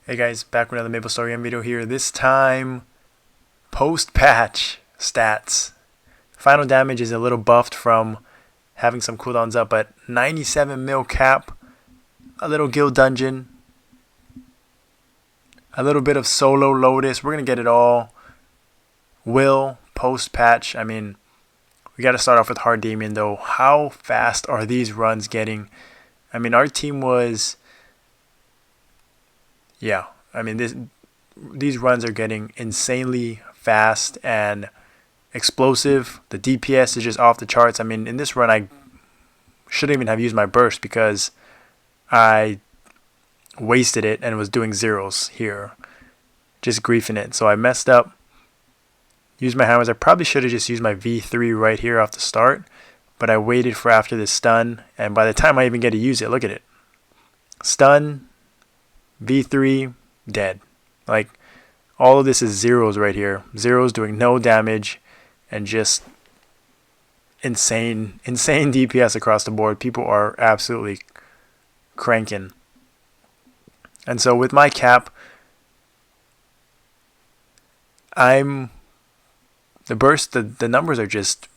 Hey guys, back with another Maplestory video here. This time, post-patch stats. Final damage is a little buffed from having some cooldowns up, but 97 mil cap, a little guild dungeon, a little bit of solo Lotus. We're going to get it all. Will, post-patch. I mean, we got to start off with hard Damien though. How fast are these runs getting? I mean, our team was... Yeah, I mean, these runs are getting insanely fast and explosive. The DPS is just off the charts. I mean, in this run, I shouldn't even have used my burst because I wasted it and was doing zeros here. Just griefing it. So I messed up. Used my hammers. I probably should have just used my V3 right here off the start. But I waited for after the stun. And by the time I even get to use it, look at it. Stun. V3, dead. Like, all of this is zeros right here. Zeros doing no damage and just insane DPS across the board. People are absolutely cranking. And so with my cap, the burst, the numbers are just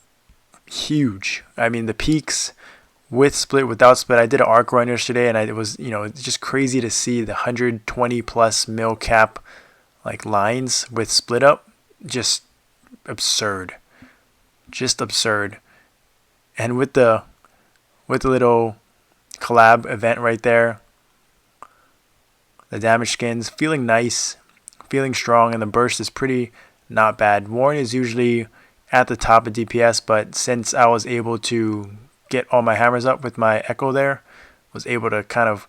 huge. I mean, the peaks with split, without split. I did an arc run yesterday, and it was, it's just crazy to see the 120 plus mil cap like lines with split up. Just absurd. Just absurd. And with the little collab event right there, the damage skins, feeling nice, feeling strong, and the burst is pretty not bad. Warren is usually at the top of DPS, but since I was able to get all my hammers up with my echo there, was able to kind of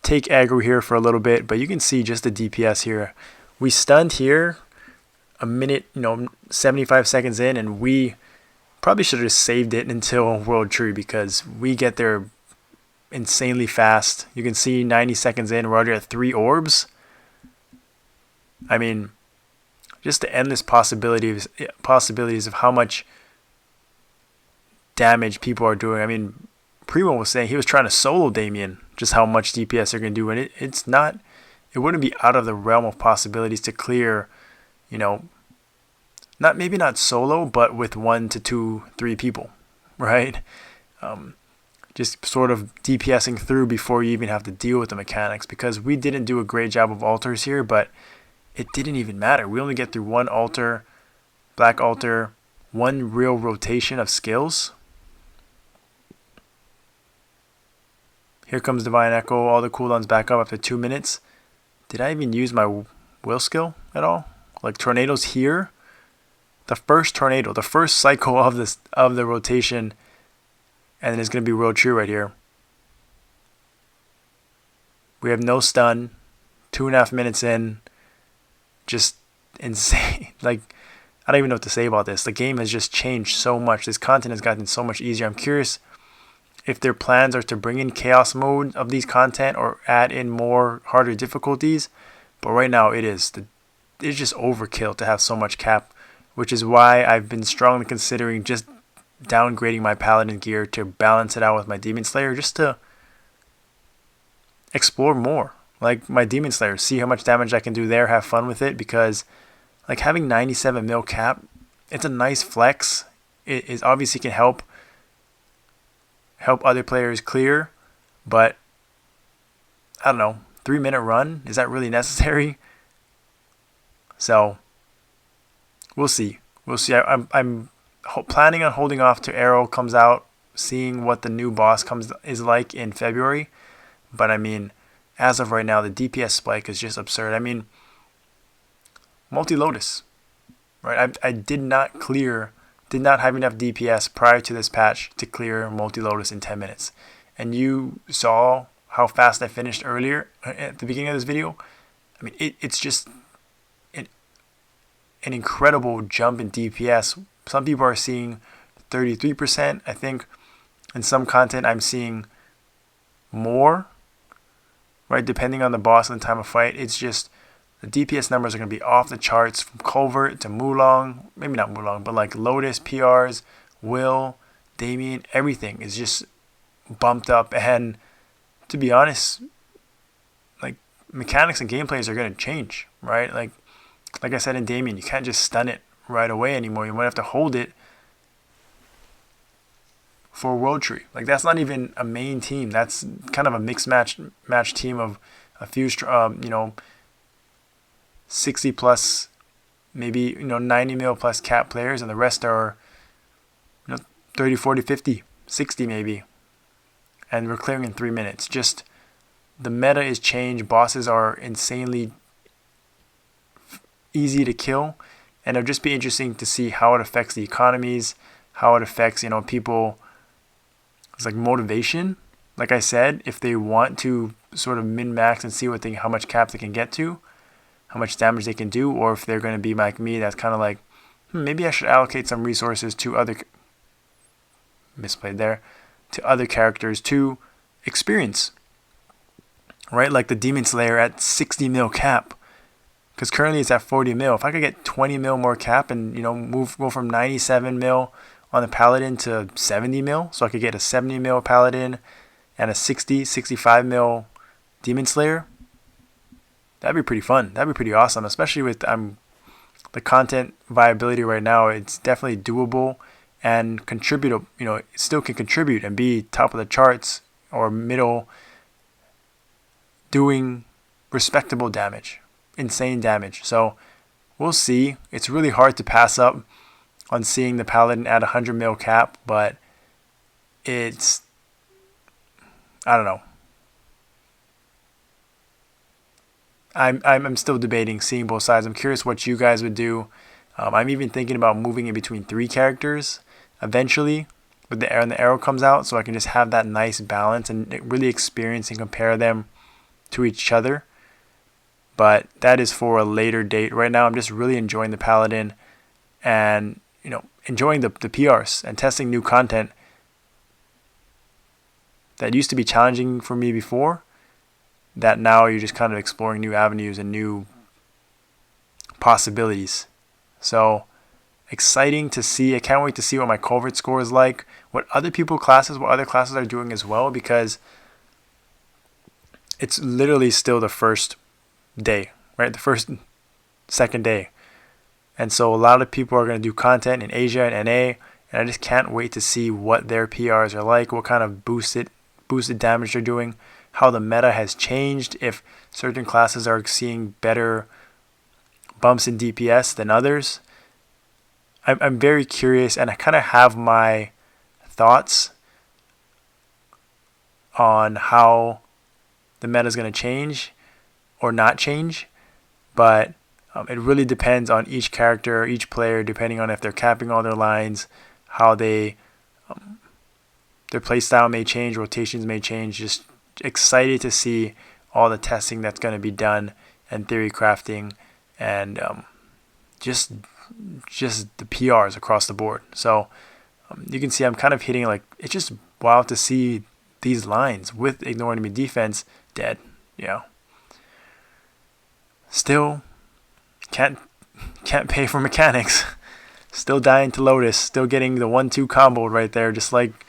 take aggro here for a little bit. But you can see just the DPS here. We stunned here a minute, 75 seconds in, and we probably should have just saved it until World Tree because we get there insanely fast. You can see 90 seconds in, we're already at 3 orbs. I mean, just the endless possibilities of how much damage people are doing. I mean, Primo was saying he was trying to solo Damien, just how much DPS they're going to do, and it wouldn't be out of the realm of possibilities to clear, maybe not solo, but with 1 to 2, 3 people, right? Just sort of DPSing through before you even have to deal with the mechanics, because we didn't do a great job of altars here, but it didn't even matter. We only get through 1 altar, black altar, 1 real rotation of skills. Here comes Divine Echo. All the cooldowns back up after 2 minutes. Did I even use my will skill at all? Like tornadoes here. The first tornado, the first cycle of the rotation, and then it's going to be World Tree right here. We have no stun. 2.5 minutes in. Just insane. Like, I don't even know what to say about this. The game has just changed so much. This content has gotten so much easier. I'm curious if their plans are to bring in chaos mode of these content or add in more harder difficulties. But right now it's just overkill to have so much cap, which is why I've been strongly considering just downgrading my Paladin gear to balance it out with my Demon Slayer, just to explore more. Like my Demon Slayer, see how much damage I can do there, have fun with it, because like having 97 mil cap, it's a nice flex. It is obviously can help other players clear, but I don't know, 3-minute run, is that really necessary? So we'll see. I'm planning on holding off till Arrow comes out, seeing what the new boss is like in February. But I mean, as of right now, the DPS spike is just absurd. I mean, multi-Lotus, right? I did not have enough DPS prior to this patch to clear multi-Lotus in 10 minutes. And you saw how fast I finished earlier at the beginning of this video. I mean, it's just an incredible jump in DPS. Some people are seeing 33%. I think in some content I'm seeing more, right? Depending on the boss and the time of fight. It's just the DPS numbers are going to be off the charts from Culvert to Mulong. Maybe not Mulong, but like Lotus, PRs, Will, Damien, everything is just bumped up. And to be honest, like mechanics and gameplays are going to change, right? Like I said in Damien, you can't just stun it right away anymore. You might have to hold it for a world tree. Like, that's not even a main team. That's kind of a mixed match team of a few 60 plus, maybe 90 mil plus cap players, and the rest are 30, 40, 50, 60 maybe, and we're clearing in 3 minutes. Just the meta is changed. Bosses are insanely easy to kill, and it'll just be interesting to see how it affects the economies, how it affects people. It's like motivation. Like I said, if they want to sort of min-max and see how much cap they can get to, how much damage they can do, or if they're going to be like me, that's kind of like, maybe I should allocate some resources to other characters to experience, right? Like the Demon Slayer at 60 mil cap, because currently it's at 40 mil. If I could get 20 mil more cap and go from 97 mil on the Paladin to 70 mil, so I could get a 70 mil Paladin and a 65 mil Demon Slayer, that'd be pretty fun. That'd be pretty awesome, especially with the content viability right now. It's definitely doable and contribute. It still can contribute and be top of the charts or middle, doing respectable damage, insane damage. So we'll see. It's really hard to pass up on seeing the Paladin at 100 mil cap, but I don't know. I'm still debating, seeing both sides. I'm curious what you guys would do. I'm even thinking about moving in between 3 characters eventually when the arrow comes out, so I can just have that nice balance and really experience and compare them to each other. But that is for a later date. Right now, I'm just really enjoying the Paladin and enjoying the PRs and testing new content that used to be challenging for me before, that now you're just kind of exploring new avenues and new possibilities. So exciting to see. I can't wait to see what my culvert score is like, what other classes are doing as well, because it's literally still the first day, right? The second day. And so a lot of people are going to do content in Asia and NA, and I just can't wait to see what their PRs are like, what kind of boosted damage they're doing, how the meta has changed, if certain classes are seeing better bumps in DPS than others. I'm very curious, and I kind of have my thoughts on how the meta is going to change or not change, but it really depends on each character, each player, depending on if they're capping all their lines, how their playstyle may change, rotations may change. Just excited to see all the testing that's going to be done and theory crafting and just the PRs across the board. So you can see I'm kind of hitting, like, it's just wild to see these lines with ignoring enemy defense dead. Still can't pay for mechanics. Still dying to Lotus. Still getting the 1-2 comboed right there, just like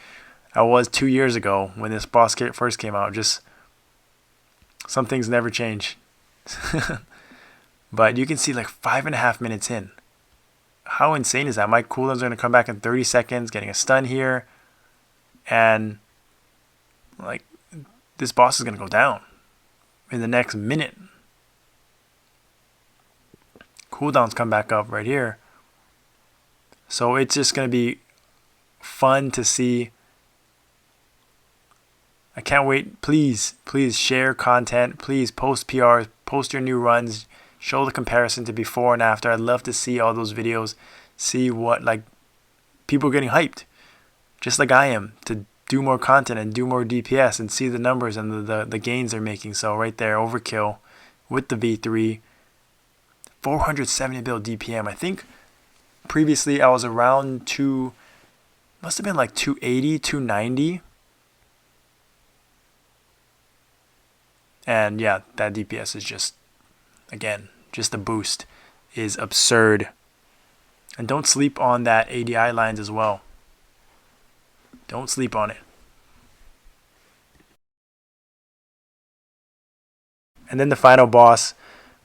I was 2 years ago when this boss first came out. Just some things never change. But you can see, like, 5.5 minutes in. How insane is that? My cooldowns are going to come back in 30 seconds, getting a stun here. And, like, this boss is going to go down in the next minute. Cooldowns come back up right here. So it's just going to be fun to see. I can't wait. Please share content. Please post PRs, post your new runs, show the comparison to before and after. I'd love to see all those videos, see what, like, people getting hyped, just like I am, to do more content and do more DPS and see the numbers and the gains they're making. So right there, overkill with the V3, 470 build DPM. I think previously I was around must have been like 280, 290. And yeah, that DPS is just, again, just a boost is absurd. And don't sleep on that ADI lines as well. Don't sleep on it. And then the final boss,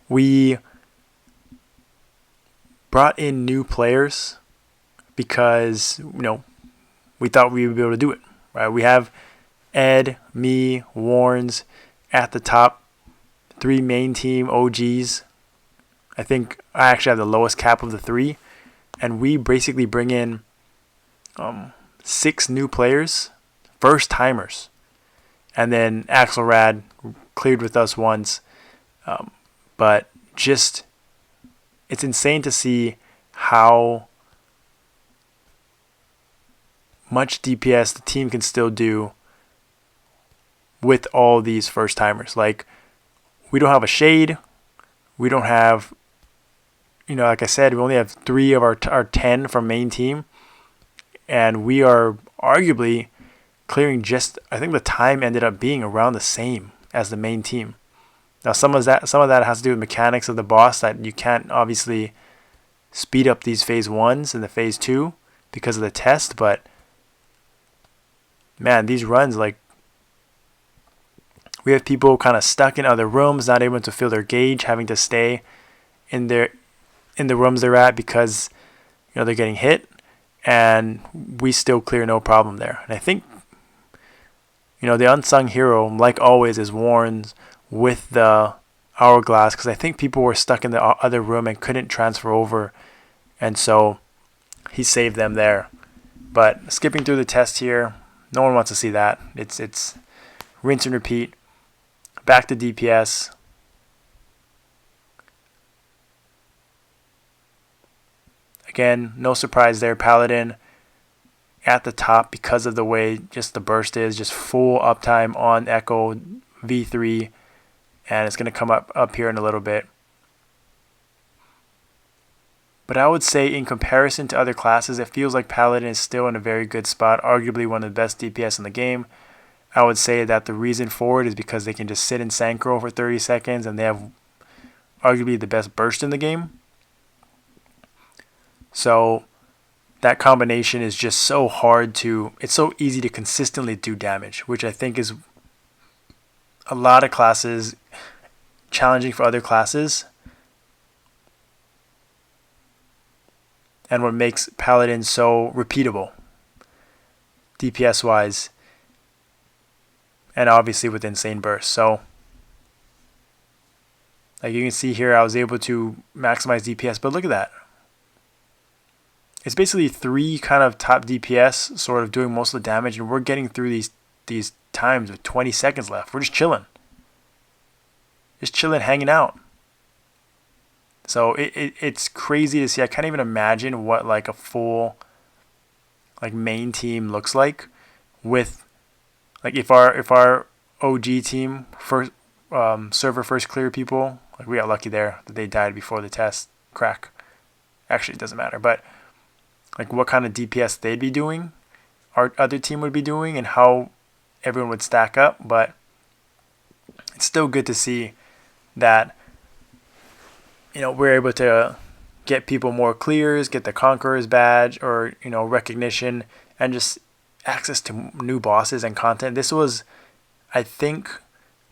we brought in new players because, we thought we would be able to do it. Right? We have Ed, me, Warrens at the top, 3 main team OGs. I think I actually have the lowest cap of the 3. And we basically bring in 6 new players, first timers. And then Axelrad cleared with us once. But just, it's insane to see how much DPS the team can still do with all these first timers. Like, we don't have a shade. We don't have, like I said, we only have 3 of our 10 from main team. And we are arguably clearing I think the time ended up being around the same as the main team. Now, some of that has to do with mechanics of the boss, that you can't obviously speed up these phase 1s and the phase 2 because of the test, but man, these runs, like, we have people kind of stuck in other rooms, not able to fill their gauge, having to stay in the rooms they're at because they're getting hit, and we still clear no problem there. And I think the unsung hero, like always, is Warrens with the hourglass, because I think people were stuck in the other room and couldn't transfer over, and so he saved them there. But skipping through the test here, no one wants to see that. It's rinse and repeat. Back to DPS. Again, no surprise there. Paladin at the top because of the way just the burst is. Just full uptime on Echo V3. And it's going to come up here in a little bit. But I would say in comparison to other classes, it feels like Paladin is still in a very good spot. Arguably one of the best DPS in the game. I would say that the reason for it is because they can just sit in Synchro for 30 seconds and they have arguably the best burst in the game. So that combination is just so it's so easy to consistently do damage, which I think is a lot of classes challenging for other classes. And what makes Paladin so repeatable, DPS wise, and obviously with insane burst. So, like you can see here, I was able to maximize DPS, but look at that. It's basically 3 kind of top DPS sort of doing most of the damage, and we're getting through these times with 20 seconds left. We're just chilling. Hanging out. So it's crazy to see. I can't even imagine what like a full like main team looks like with like if our OG team first server first clear people, like we got lucky there that they died before the test crack. Actually, it doesn't matter, but like what kind of DPS they'd be doing, our other team would be doing, and how everyone would stack up. But it's still good to see that we're able to get people more clears, get the Conqueror's badge or recognition, and just access to new bosses and content. This was, I think,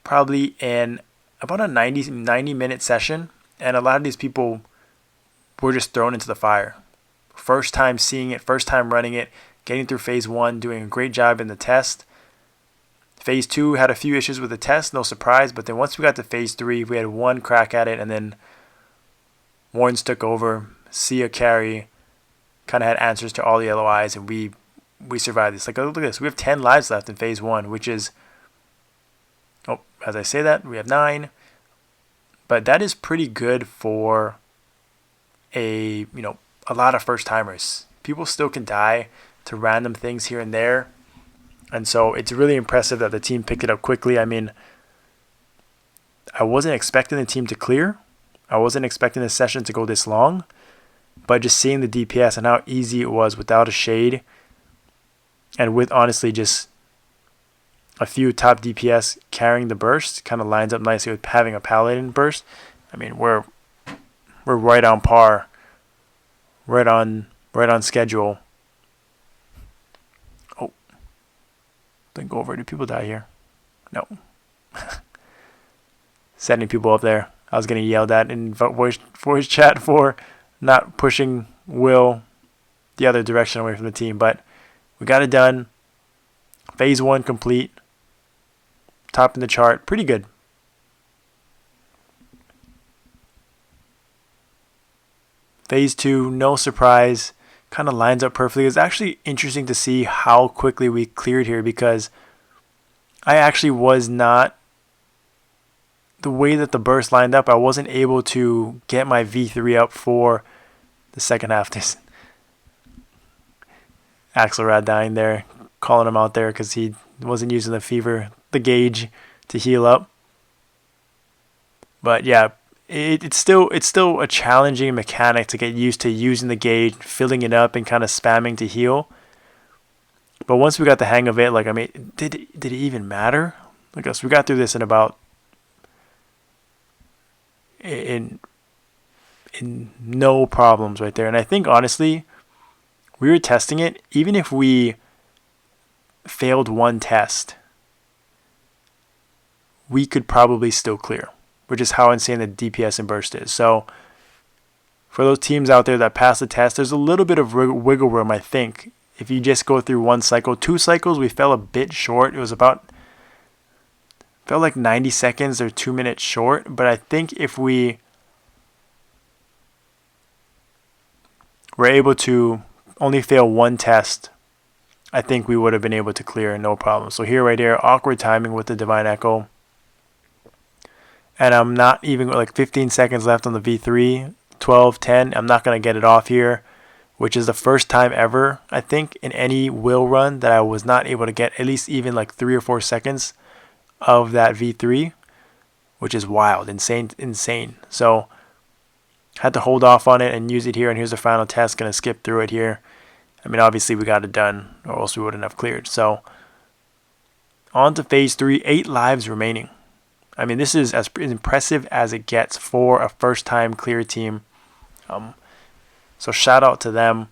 probably in about a 90 minute session, and a lot of these people were just thrown into the fire. First time seeing it, first time running it, getting through phase 1, doing a great job in the test. Phase 2 had a few issues with the test, no surprise, but then once we got to phase 3, we had one crack at it, and then Warrens took over, Sia carry, kind of had answers to all the LOIs, and we survived this. Like, look at this. We have 10 lives left in phase 1, which is, as I say that, we have 9. But that is pretty good for a lot of first timers. People still can die to random things here and there. And so it's really impressive that the team picked it up quickly. I mean, I wasn't expecting the team to clear. I wasn't expecting the session to go this long. But just seeing the DPS and how easy it was without a shade, and with honestly just a few top DPS carrying the burst, kind of lines up nicely with having a Paladin burst. I mean, we're right on par, right on schedule. Oh, don't go over. Do people die here? No. setting people up there. I was getting yelled at in voice chat for not pushing Will the other direction away from the team. But we got it done. Phase 1 complete. Top in the chart. Pretty good. Phase 2, no surprise. Kind of lines up perfectly. It's actually interesting to see how quickly we cleared here, because I actually was not, the way that the burst lined up, I wasn't able to get my V3 up for the second half. This Axelrad dying there, calling him out there because he wasn't using the gauge to heal up. But yeah, it's still a challenging mechanic to get used to, using the gauge, filling it up, and kind of spamming to heal. But once we got the hang of it, like, I mean, did it even matter? Like, us, we got through this in about in no problems right there. And I think honestly, we were testing it. Even if we failed one test, we could probably still clear, which is how insane the DPS and burst is. So for those teams out there that pass the test, there's a little bit of wiggle room, I think. If you just go through one cycle, 2 cycles, we fell a bit short. It was felt like 90 seconds or 2 minutes short. But I think if we were able to only fail one test, I think we would have been able to clear no problem. So here, right here, awkward timing with the Divine Echo. And I'm not even, like, 15 seconds left on the V3, 12, 10. I'm not going to get it off here, which is the first time ever, I think, in any Will run that I was not able to get at least even like 3 or 4 seconds of that V3, which is wild, insane. So had to hold off on it and use it here. And here's the final test. Going to skip through it here. I mean, obviously we got it done, or else we wouldn't have cleared. So on to phase 3, 8 lives remaining. I mean, this is as impressive as it gets for a first-time clear team. So shout out to them.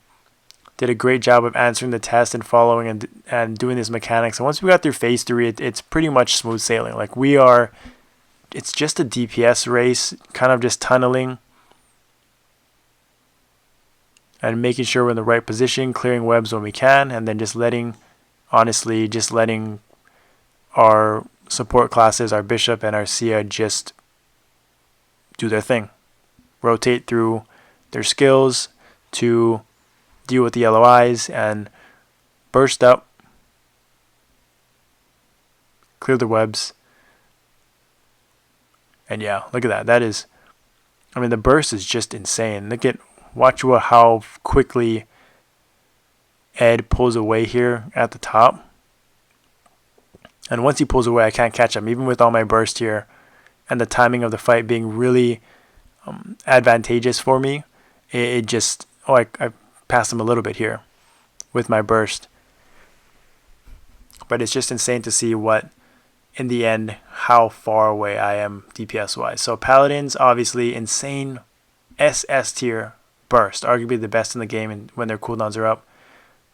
Did a great job of answering the test and following and doing these mechanics. And once we got through phase 3, it's pretty much smooth sailing. Like, it's just a DPS race, kind of just tunneling and making sure we're in the right position, clearing webs when we can, and then just letting our support classes, our Bishop and our Sia, just do their thing. Rotate through their skills to deal with the yellow eyes and burst up, clear the webs. And yeah, look at that. That is, I mean, the burst is just insane. Watch how quickly Ed pulls away here at the top. And once he pulls away, I can't catch him, even with all my burst here and the timing of the fight being really advantageous for me. I passed him a little bit here with my burst. But it's just insane to see in the end, how far away I am DPS-wise. So Paladins, obviously, insane SS tier burst. Arguably the best in the game when their cooldowns are up.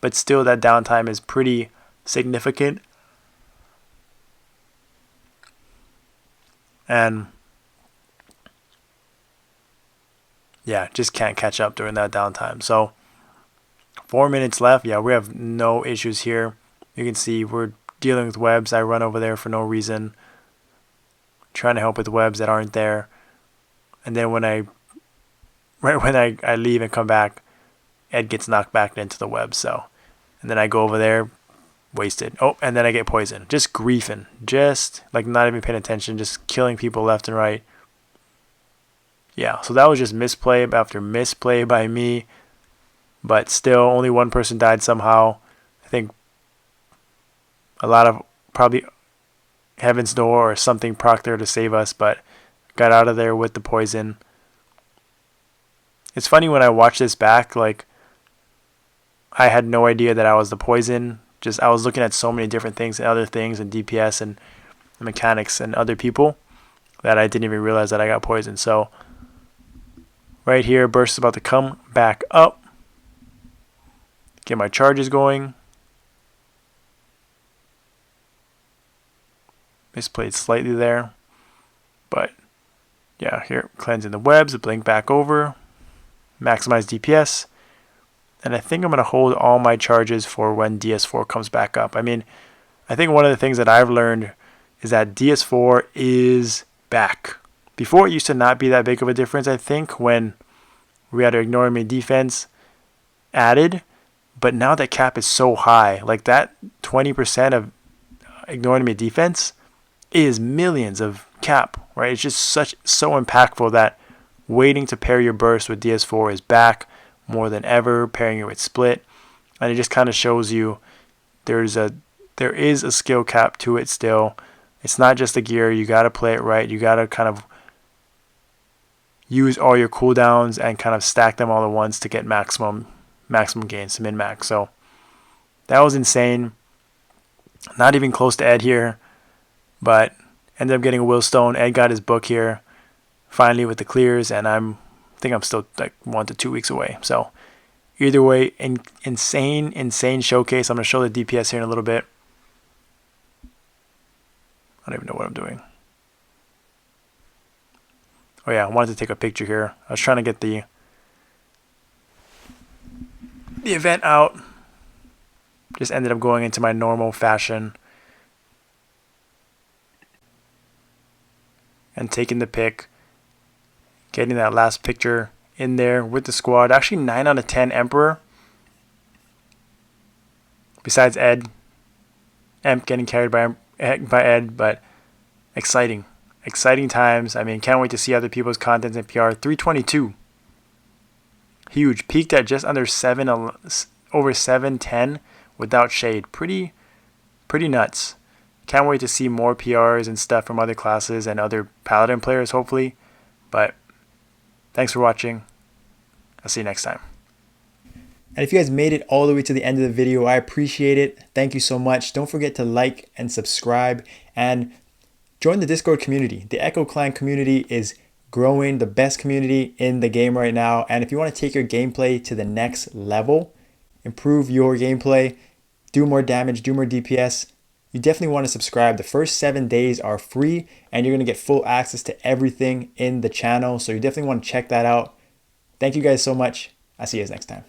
But still, that downtime is pretty significant. And yeah, just can't catch up during that downtime. So 4 minutes left. Yeah, we have no issues here. You can see we're dealing with webs. I run over there for no reason, trying to help with webs that aren't there. And then when I leave and come back, Ed gets knocked back into the web. So, and then I go over there, wasted. Oh, and then I get poisoned. Just griefing. Just like not even paying attention. Just killing people left and right. Yeah, so that was just misplay after misplay by me. But still, only one person died somehow. I think a lot of probably Heaven's Door or something proc there to save us, but got out of there with the poison. It's funny when I watch this back, like, I had no idea that I was the poison. Just, I was looking at so many different things and other things and DPS and mechanics and other people that I didn't even realize that I got poisoned. So, right here, burst is about to come back up. Get my charges going. Misplayed slightly there, but Yeah, here, cleansing the webs, blink back over, maximize DPS. And I think I'm going to hold all my charges for when DS4 comes back up. I mean, I think one of the things that I've learned is that DS4 is back. Before, it used to not be that big of a difference, I think, when we had our ignore enemy defense added. But now that cap is so high, like that 20% of ignore enemy defense is millions of cap, right? It's just so impactful that waiting to pair your burst with DS4 is back more than ever, pairing it with split. And it just kind of shows you there is a skill cap to it still. It's not just a gear. You got to play it right. You got to kind of use all your cooldowns and kind of stack them all at once to get maximum gains, min-max. So that was insane. Not even close to Ed here, but ended up getting a Willstone. Ed got his book here finally with the clears, and I think I'm still like 1 to 2 weeks away. So either way, insane showcase. I'm going to show the DPS here in a little bit. I don't even know what I'm doing. Oh yeah, I wanted to take a picture here. I was trying to get the event out. Just ended up going into my normal fashion and taking the pic. Getting that last picture in there with the squad. Actually 9 out of 10 Emperor. Besides Ed. Emp getting carried by Ed, but exciting. Exciting times. I mean, can't wait to see other people's contents in PR. 322. Huge. Peaked at just under over 710 without shade. Pretty nuts. Can't wait to see more PRs and stuff from other classes and other Paladin players, hopefully. But thanks for watching. I'll see you next time. And if you guys made it all the way to the end of the video, I appreciate it. Thank you so much. Don't forget to like and subscribe and join the Discord community. The Echo Clan community is growing, the best community in the game right now. And if you want to take your gameplay to the next level, improve your gameplay, do more damage, do more DPS, you definitely want to subscribe. The first 7 days are free and you're going to get full access to everything in the channel. So you definitely want to check that out. Thank you guys so much. I'll see you guys next time.